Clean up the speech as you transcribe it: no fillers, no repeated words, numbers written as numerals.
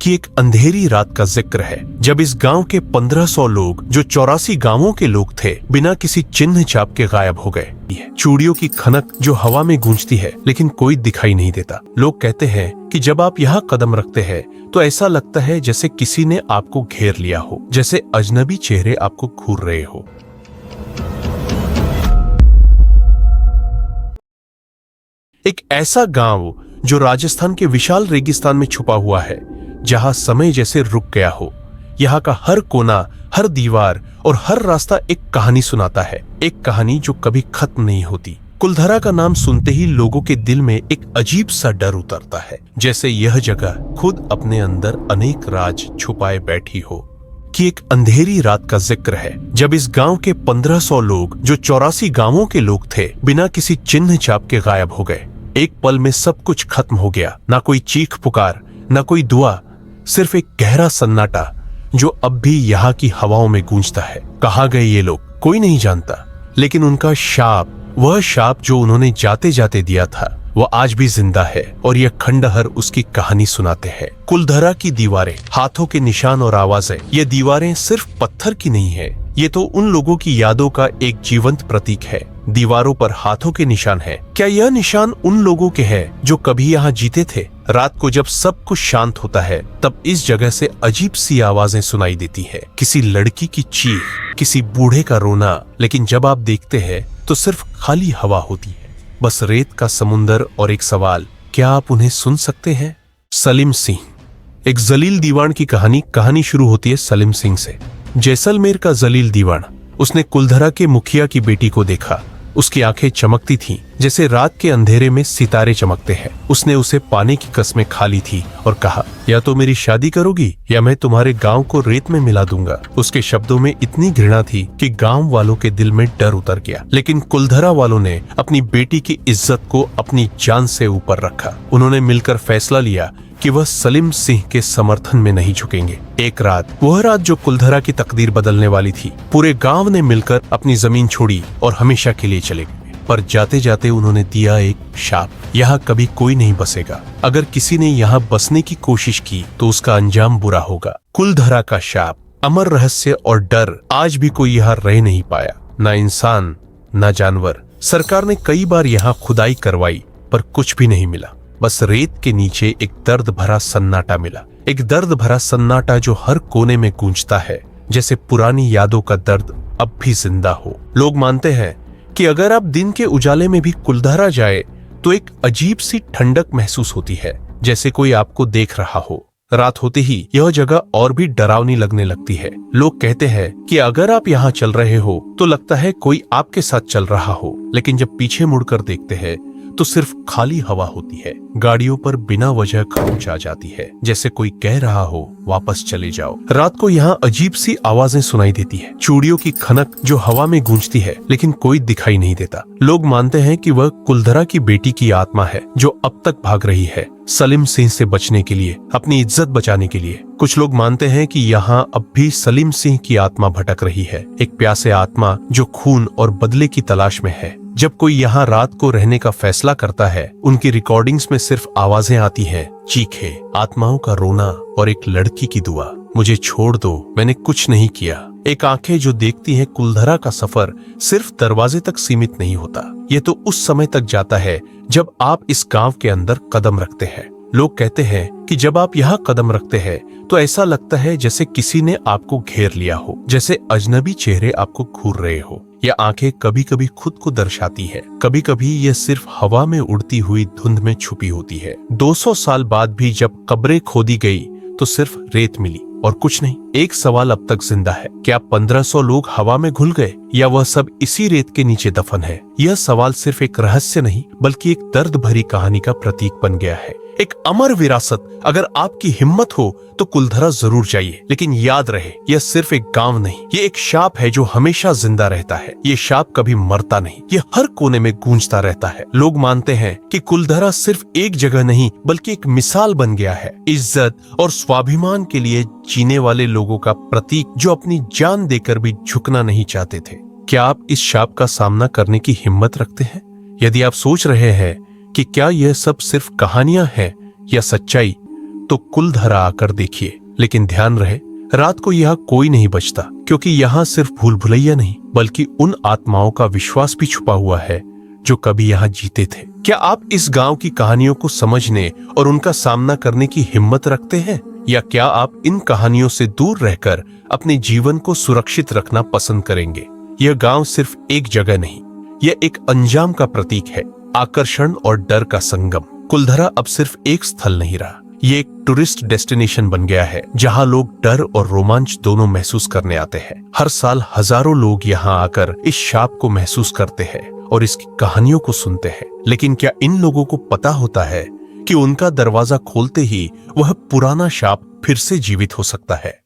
कि एक अंधेरी रात का जिक्र है जब इस गांव के 1500 लोग जो 84 गांवों के लोग थे बिना किसी चिन्ह छाप के गायब हो गए। चूड़ियों की खनक जो हवा में गूंजती है लेकिन कोई दिखाई नहीं देता। लोग कहते हैं कि जब आप यहाँ कदम रखते हैं तो ऐसा लगता है जैसे किसी ने आपको घेर लिया हो, जैसे अजनबी चेहरे आपको घूर रहे हो। एक ऐसा गांव जो राजस्थान के विशाल रेगिस्तान में छुपा हुआ है, जहां समय जैसे रुक गया हो। यहाँ का हर कोना, हर दीवार और हर रास्ता एक कहानी सुनाता है, एक कहानी जो कभी खत्म नहीं होती। कुलधरा का नाम सुनते ही लोगों के दिल में एक अजीब सा डर उतरता है, जैसे यह जगह खुद अपने अंदर अनेक राज छुपाए बैठी हो। कि एक अंधेरी रात का जिक्र है जब इस गांव के 1500 लोग जो 84 गांवों के लोग थे बिना किसी चिन्ह छाप के गायब हो गए। एक पल में सब कुछ खत्म हो गया। ना कोई चीख पुकार, ना कोई दुआ, सिर्फ एक गहरा सन्नाटा जो अब भी यहाँ की हवाओं में गूंजता है। कहाँ गए ये लोग कोई नहीं जानता, लेकिन उनका शाप, वह शाप जो उन्होंने जाते जाते दिया था, वह आज भी जिंदा है और यह खंडहर उसकी कहानी सुनाते हैं। कुलधरा की दीवारें, हाथों के निशान और आवाजें, ये दीवारें सिर्फ पत्थर की नहीं है, ये तो उन लोगों की यादों का एक जीवंत प्रतीक है। दीवारों पर हाथों के निशान है। क्या यह निशान उन लोगों के हैं जो कभी यहाँ जीते थे? रात को जब सब कुछ शांत होता है तब इस जगह से अजीब सी आवाजें सुनाई देती है, किसी लड़की की चीख, किसी बूढ़े का रोना। लेकिन जब आप देखते हैं तो सिर्फ खाली हवा होती है, बस रेत का समुंदर और एक सवाल, क्या आप उन्हें सुन सकते हैं? सलीम सिंह, एक जलील दीवान की कहानी शुरू होती है सलीम सिंह से। जैसलमेर का जलील दीवान, उसने कुलधरा के मुखिया की बेटी को देखा। उसकी आंखें चमकती थीं जैसे रात के अंधेरे में सितारे चमकते हैं। उसने उसे पाने की कस्में खा ली थी और कहा, या तो मेरी शादी करोगी या मैं तुम्हारे गांव को रेत में मिला दूंगा। उसके शब्दों में इतनी घृणा थी कि गांव वालों के दिल में डर उतर गया। लेकिन कुलधरा वालों ने अपनी बेटी की इज्जत को अपनी जान से ऊपर रखा। उन्होंने मिलकर फैसला लिया कि वह सलीम सिंह के समर्थन में नहीं झुकेंगे। एक रात, वह रात जो कुलधरा की तकदीर बदलने वाली थी, पूरे गांव ने मिलकर अपनी जमीन छोड़ी और हमेशा के लिए चले गए। पर जाते जाते उन्होंने दिया एक शाप, यहाँ कभी कोई नहीं बसेगा। अगर किसी ने यहाँ बसने की कोशिश की तो उसका अंजाम बुरा होगा। कुलधरा का शाप, अमर रहस्य और डर। आज भी कोई यहाँ रह नहीं पाया, ना इंसान ना जानवर। सरकार ने कई बार यहाँ खुदाई करवाई पर कुछ भी नहीं मिला। बस रेत के नीचे एक दर्द भरा सन्नाटा मिला, एक दर्द भरा सन्नाटा जो हर कोने में गूंजता है, जैसे पुरानी यादों का दर्द अब भी जिंदा हो। लोग मानते हैं कि अगर आप दिन के उजाले में भी कुलधरा जाए तो एक अजीब सी ठंडक महसूस होती है, जैसे कोई आपको देख रहा हो। रात होते ही यह जगह और भी डरावनी लगने लगती है। लोग कहते हैं कि अगर आप यहाँ चल रहे हो तो लगता है कोई आपके साथ चल रहा हो, लेकिन जब पीछे मुड़कर देखते हैं तो सिर्फ खाली हवा होती है। गाड़ियों पर बिना वजह खामोश आ जाती है, जैसे कोई कह रहा हो वापस चले जाओ। रात को यहाँ अजीब सी आवाजें सुनाई देती है, चूड़ियों की खनक जो हवा में गूंजती है, लेकिन कोई दिखाई नहीं देता। लोग मानते हैं कि वह कुलधरा की बेटी की आत्मा है जो अब तक भाग रही है, सलीम सिंह से बचने के लिए, अपनी इज्जत बचाने के लिए। कुछ लोग मानते हैं कि यहाँ अब भी सलीम सिंह की आत्मा भटक रही है, एक प्यासे आत्मा जो खून और बदले की तलाश में है। जब कोई यहाँ रात को रहने का फैसला करता है, उनकी रिकॉर्डिंग्स में सिर्फ आवाजें आती हैं, चीखें, आत्माओं का रोना और एक लड़की की दुआ, मुझे छोड़ दो, मैंने कुछ नहीं किया। एक आंखें जो देखती हैं। कुलधरा का सफर सिर्फ दरवाजे तक सीमित नहीं होता, ये तो उस समय तक जाता है जब आप इस गांव के अंदर कदम रखते हैं। लोग कहते हैं कि जब आप यहाँ कदम रखते हैं तो ऐसा लगता है जैसे किसी ने आपको घेर लिया हो, जैसे अजनबी चेहरे आपको घूर रहे हो। यह आंखें कभी कभी खुद को दर्शाती है, कभी कभी यह सिर्फ हवा में उड़ती हुई धुंध में छुपी होती है। 200 साल बाद भी जब कब्रें खोदी गई तो सिर्फ रेत मिली और कुछ नहीं। एक सवाल अब तक जिंदा है, क्या 1500 लोग हवा में घुल गए या वह सब इसी रेत के नीचे दफन है? यह सवाल सिर्फ एक रहस्य नहीं बल्कि एक दर्द भरी कहानी का प्रतीक बन गया है, एक अमर विरासत। अगर आपकी हिम्मत हो तो कुलधरा जरूर जाइए, लेकिन याद रहे यह सिर्फ एक गांव नहीं, ये एक शाप है जो हमेशा जिंदा रहता है। ये शाप कभी मरता नहीं, ये हर कोने में गूंजता रहता है। लोग मानते हैं कि कुलधरा सिर्फ एक जगह नहीं बल्कि एक मिसाल बन गया है, इज्जत और स्वाभिमान के लिए जीने वाले लोगों का प्रतीक जो अपनी जान देकर भी झुकना नहीं चाहते थे। क्या आप इस शाप का सामना करने की हिम्मत रखते हैं? यदि आप सोच रहे हैं कि क्या यह सब सिर्फ कहानियां हैं या सच्चाई, तो कुलधरा आकर देखिए। लेकिन ध्यान रहे, रात को यहाँ कोई नहीं बचता, क्योंकि यहाँ सिर्फ भूल भुलैया नहीं बल्कि उन आत्माओं का विश्वास भी छुपा हुआ है जो कभी यहाँ जीते थे। क्या आप इस गांव की कहानियों को समझने और उनका सामना करने की हिम्मत रखते हैं, या क्या आप इन कहानियों से दूर रहकर अपने जीवन को सुरक्षित रखना पसंद करेंगे? यह गांव सिर्फ एक जगह नहीं, यह एक अंजाम का प्रतीक है, आकर्षण और डर का संगम। कुलधरा अब सिर्फ एक स्थल नहीं रहा, ये एक टूरिस्ट डेस्टिनेशन बन गया है जहां लोग डर और रोमांच दोनों महसूस करने आते हैं। हर साल हजारों लोग यहां आकर इस शाप को महसूस करते हैं और इसकी कहानियों को सुनते हैं। लेकिन क्या इन लोगों को पता होता है कि उनका दरवाजा खोलते ही वह पुराना शाप फिर से जीवित हो सकता है?